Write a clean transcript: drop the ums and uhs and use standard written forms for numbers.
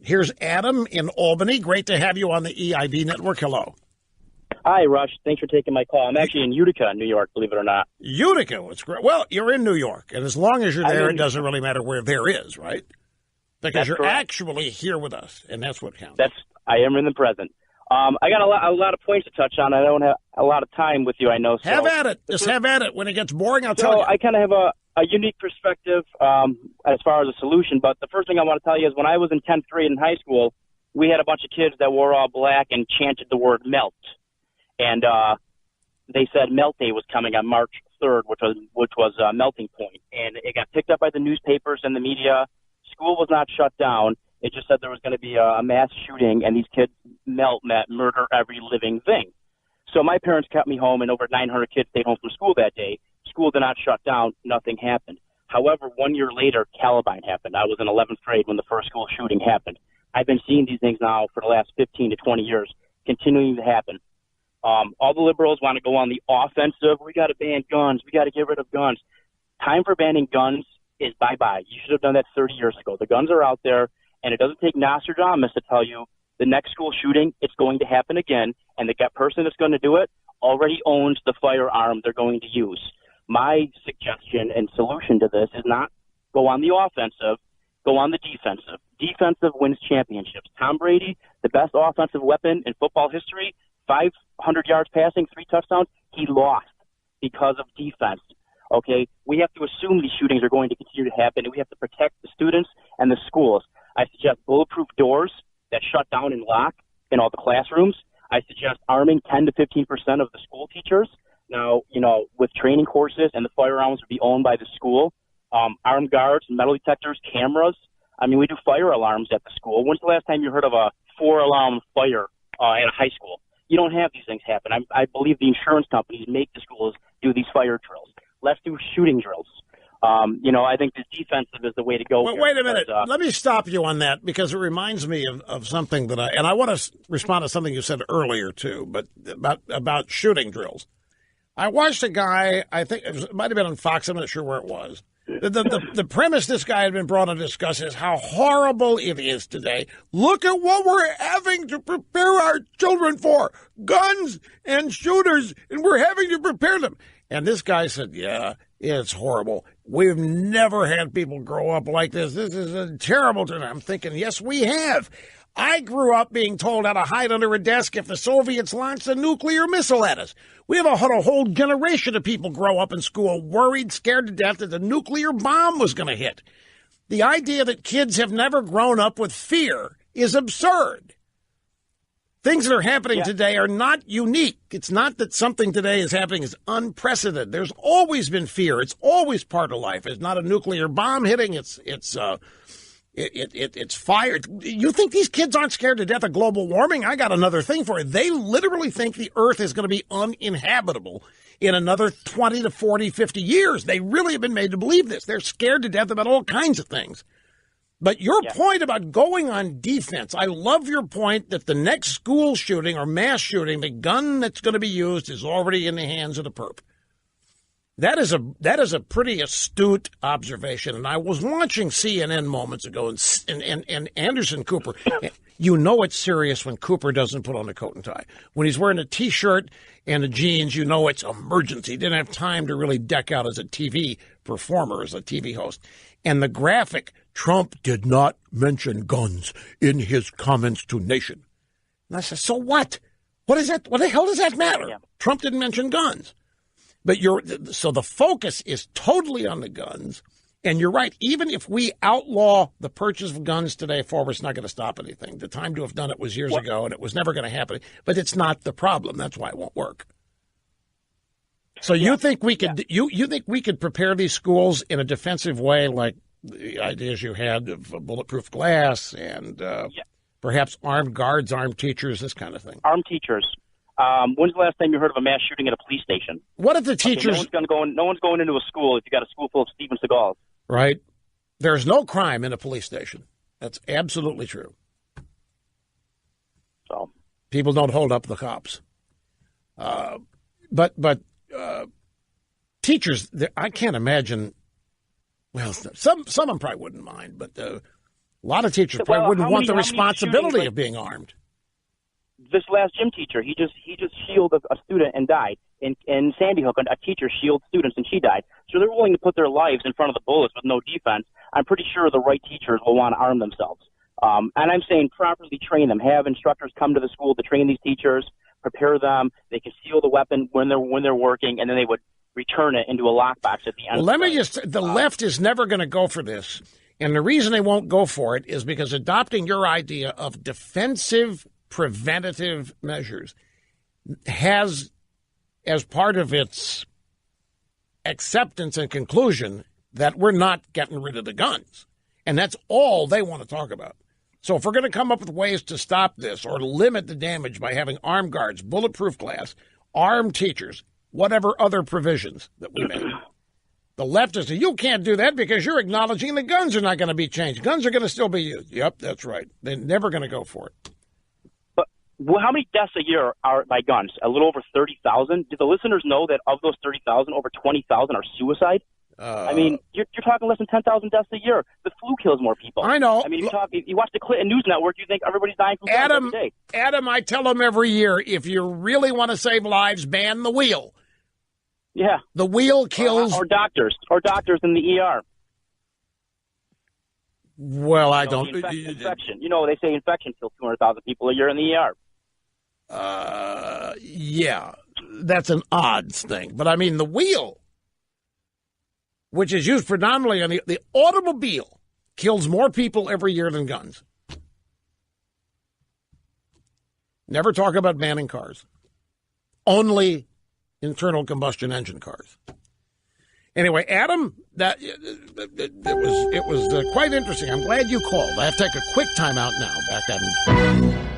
Here's Adam in Albany. Great to have you on the EIB network. Hello. Hi, Rush. Thanks for taking my call. I'm actually in Utica, New York, believe it or not. Utica, what's great. Well, you're in New York, and as long as you're there, it doesn't really matter where there is, right? Because you're actually here with us, and that's what counts. I am in the present. I got a lot of points to touch on. I don't have a lot of time with you, I know. So. Have at it. Just have at it. When it gets boring, I'll tell you. I kind of have a unique perspective as far as a solution, but the first thing I want to tell you is when I was in 10th grade in high school, we had a bunch of kids that wore all black and chanted the word melt. And they said Melt Day was coming on March 3rd, which was melting point. And it got picked up by the newspapers and the media. School was not shut down. It just said there was going to be a mass shooting, and these kids meant murder every living thing. So my parents kept me home, and over 900 kids stayed home from school that day. School did not shut down. Nothing happened. However, 1 year later, Columbine happened. I was in 11th grade when the first school shooting happened. I've been seeing these things now for the last 15 to 20 years, continuing to happen. All the liberals want to go on the offensive. We got to ban guns. We got to get rid of guns. Time for banning guns is bye-bye. You should have done that 30 years ago. The guns are out there, and it doesn't take Nostradamus to tell you the next school shooting, it's going to happen again, and the person that's going to do it already owns the firearm they're going to use. My suggestion and solution to this is not go on the offensive, go on the defensive. Defensive wins championships. Tom Brady, the best offensive weapon in football history, 500 yards passing, 3 touchdowns, he lost because of defense. Okay, we have to assume these shootings are going to continue to happen, and we have to protect the students and the schools. I suggest bulletproof doors that shut down and lock in all the classrooms. I suggest arming 10 to 15% of the school teachers. Now, with training courses, and the firearms would be owned by the school. Armed guards, metal detectors, cameras. I mean, we do fire alarms at the school. When's the last time you heard of a 4-alarm fire at a high school? You don't have these things happen. I believe the insurance companies make the schools do these fire drills. Let's do shooting drills. I think the defensive is the way to go. Well, wait a minute. Let me stop you on that because it reminds me of something that I want to respond to something you said earlier, too, but about shooting drills. I watched a guy, I think it might have been on Fox, I'm not sure where it was. The premise this guy had been brought on to discuss is how horrible it is today. Look at what we're having to prepare our children for. Guns and shooters, and we're having to prepare them. And this guy said, yeah, it's horrible. We've never had people grow up like this. This is a terrible time. I'm thinking, yes, we have. I grew up being told how to hide under a desk if the Soviets launched a nuclear missile at us. We have had a whole generation of people grow up in school worried, scared to death that the nuclear bomb was going to hit. The idea that kids have never grown up with fear is absurd. Things that are happening today are not unique. It's not that something today is happening is unprecedented. There's always been fear. It's always part of life. It's not a nuclear bomb hitting. It's fired. You think these kids aren't scared to death of global warming? I got another thing for you. They literally think the Earth is going to be uninhabitable in another 20 to 40, 50 years. They really have been made to believe this. They're scared to death about all kinds of things. But your point about going on defense, I love your point that the next school shooting or mass shooting, the gun that's going to be used is already in the hands of the perp. That is a pretty astute observation. And I was watching CNN moments ago, and Anderson Cooper, you know it's serious when Cooper doesn't put on a coat and tie. When he's wearing a T-shirt and the jeans, you know it's emergency. He didn't have time to really deck out as a TV performer, as a TV host. And the graphic, Trump did not mention guns in his comments to nation. And I said, so what? What is that? What the hell does that matter? Yeah. Trump didn't mention guns. But so the focus is totally on the guns. And you're right. Even if we outlaw the purchase of guns today forward, it's not going to stop anything. The time to have done it was years ago, and it was never going to happen. But it's not the problem. That's why it won't work. So you think we could you think we could prepare these schools in a defensive way, like the ideas you had of bulletproof glass and perhaps armed guards, armed teachers, this kind of thing? Armed teachers. When's the last time you heard of a mass shooting at a police station? What if the teachers? No one's going into a school if you got a school full of Steven Seagals. Right. There's no crime in a police station. That's absolutely true. So people don't hold up the cops. But teachers, I can't imagine. Well, some of them probably wouldn't mind, but A lot of teachers Well, probably wouldn't want the how many responsibility shootings, like, of being armed. This last gym teacher, he just shielded a student and died. In Sandy Hook, a teacher shielded students and she died. So they're willing to put their lives in front of the bullets with no defense. I'm pretty sure the right teachers will want to arm themselves. And I'm saying properly train them. Have instructors come to the school to train these teachers, prepare them. They conceal the weapon when they're working, and then they would return it into a lockbox at the end. Well, let me just, the left is never going to go for this. And the reason they won't go for it is because adopting your idea of defensive preventative measures has, as part of its acceptance and conclusion, that we're not getting rid of the guns. And that's all they want to talk about. So if we're going to come up with ways to stop this or limit the damage by having armed guards, bulletproof glass, armed teachers, whatever other provisions that we make, the left is, you can't do that because you're acknowledging the guns are not going to be changed. Guns are going to still be used. Yep, that's right. They're never going to go for it. Well, how many deaths a year are by guns? A little over 30,000. Do the listeners know that of those 30,000, over 20,000 are suicide? I mean, you're talking less than 10,000 deaths a year. The flu kills more people. I know. I mean, if you watch the Clinton News Network, you think everybody's dying from guns every day. Adam, I tell them every year, if you really want to save lives, ban the wheel. Yeah. The wheel kills. Or doctors in the ER. Well, I don't. Infection. You know, they say infection kills 200,000 people a year in the ER. Yeah, that's an odds thing. But I mean, the wheel, which is used predominantly on the automobile, kills more people every year than guns. Never talk about banning cars. Only internal combustion engine cars. Anyway, Adam, it was quite interesting. I'm glad you called. I have to take a quick time out now. Back at him.